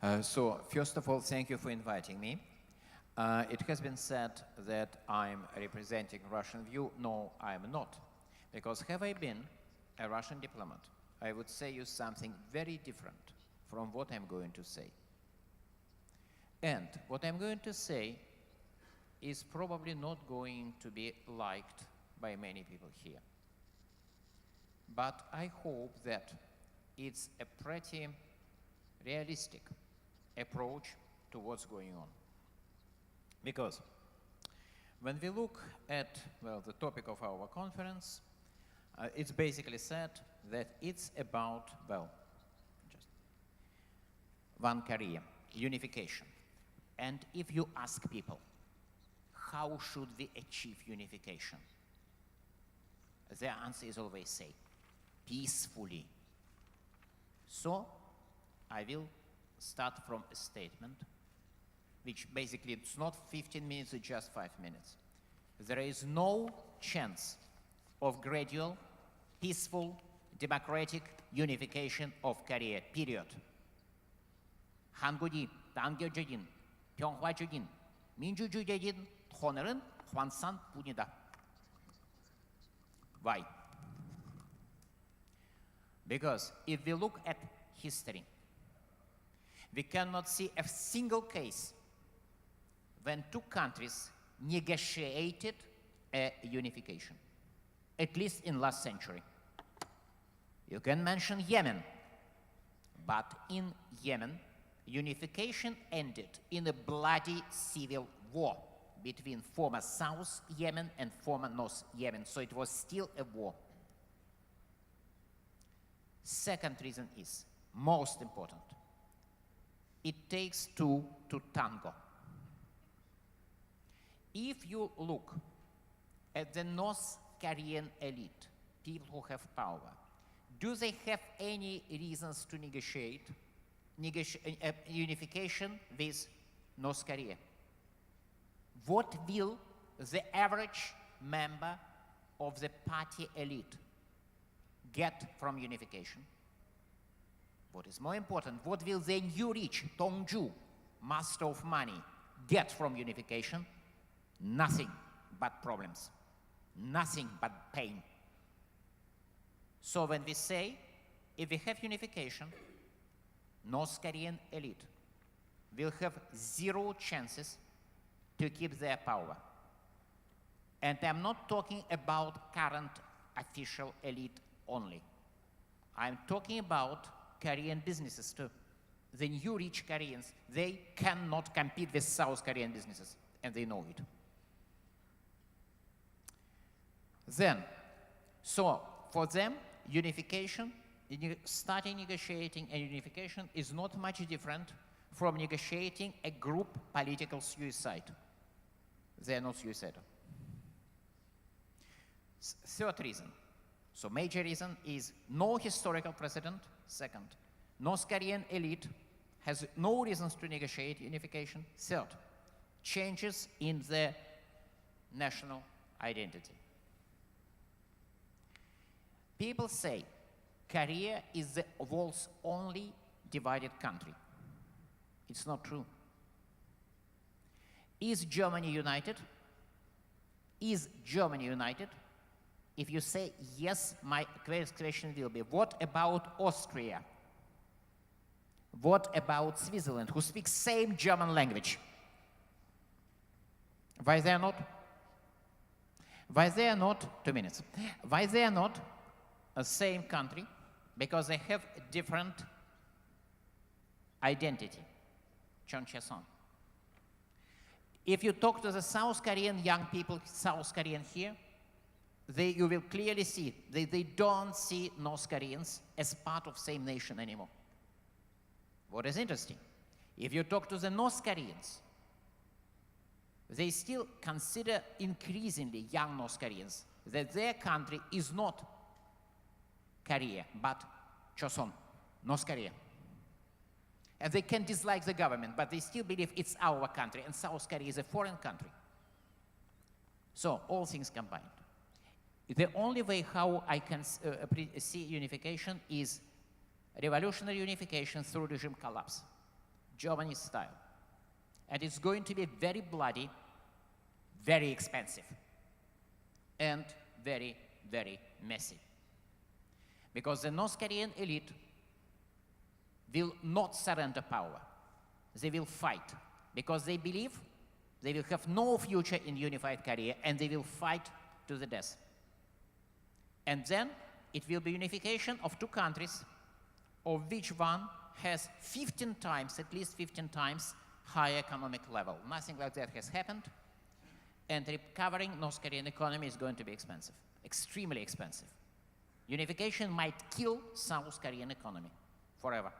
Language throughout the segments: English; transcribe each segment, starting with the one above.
So, first of all, thank you for inviting me. It has been said that I'm representing Russian view. No, I'm not. Because have I been a Russian diplomat, I would say you something very different from what I'm going to say. And what I'm going to say is probably not going to be liked by many people here. But I hope that it's a pretty realistic approach to what's going on. Because when we look at, well, the topic of our conference, it's basically said that it's about, well, just one Korea, unification. And if you ask people, how should we achieve unification? Their answer is always say, peacefully. So I will start from a statement, which basically it's not 15 minutes, it's just 5 minutes. There is no chance of gradual, peaceful, democratic unification of Korea, period. 한국이 단결적인, 평화적인, 민주주의적인 통일은 환상뿐이다. Why? Because if we look at history, we cannot see a single case when two countries negotiated a unification, at least in last century. You can mention Yemen, but in Yemen, unification ended in a bloody civil war between former South Yemen and former North Yemen, so it was still a war. Second reason is, most important, it takes two to tango. If you look at the North Korean elite, people who have power, do they have any reasons to negotiate unification with North Korea? What will the average member of the party elite get from unification? What is more important, what will the new rich, Dongju, master of money, get from unification? Nothing but problems, nothing but pain. So when we say, if we have unification, North Korean elite will have zero chances to keep their power. And I'm not talking about current official elite only. I'm talking about Korean businesses too. The new rich Koreans, they cannot compete with South Korean businesses, and they know it. Then, so for them, unification, starting negotiating a unification is not much different from negotiating a group political suicide. They are not suicidal. Third reason, so major reason is no historical precedent. Second, North Korean elite has no reasons to negotiate unification. Third, changes in the national identity. People say Korea is the world's only divided country. It's not true. Is Germany united? Is Germany united? If you say yes, my question will be, what about Austria? What about Switzerland, who speaks same German language? Why they are not? Why they are not? 2 minutes. Why they are not a same country? Because they have a different identity. Choncheson. If you talk to the South Korean young people, South Korean here, you will clearly see they don't see North Koreans as part of same nation anymore. What is interesting, if you talk to the North Koreans, they still consider increasingly young North Koreans that their country is not Korea, but Choson, North Korea. And they can dislike the government, but they still believe it's our country, and South Korea is a foreign country. So, all things combined. The only way how I can see unification is revolutionary unification through regime collapse. Germany style. And it's going to be very bloody, very expensive, and very, very messy. Because the North Korean elite will not surrender power. They will fight, because they believe they will have no future in unified Korea, and they will fight to the death. And then it will be unification of two countries, of which one has 15 times, at least 15 times, higher economic level. Nothing like that has happened. And recovering North Korean economy is going to be expensive, extremely expensive. Unification might kill South Korean economy forever.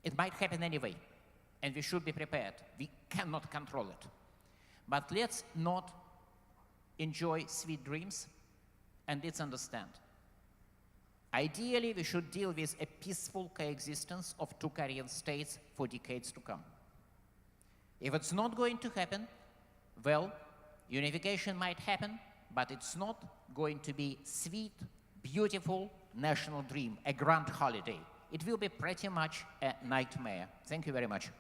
It might happen anyway, and we should be prepared. We cannot control it. But let's not enjoy sweet dreams, and let's understand. Ideally, we should deal with a peaceful coexistence of two Korean states for decades to come. If it's not going to happen, well, unification might happen, but it's not going to be sweet, beautiful national dream, a grand holiday. It will be pretty much a nightmare. Thank you very much.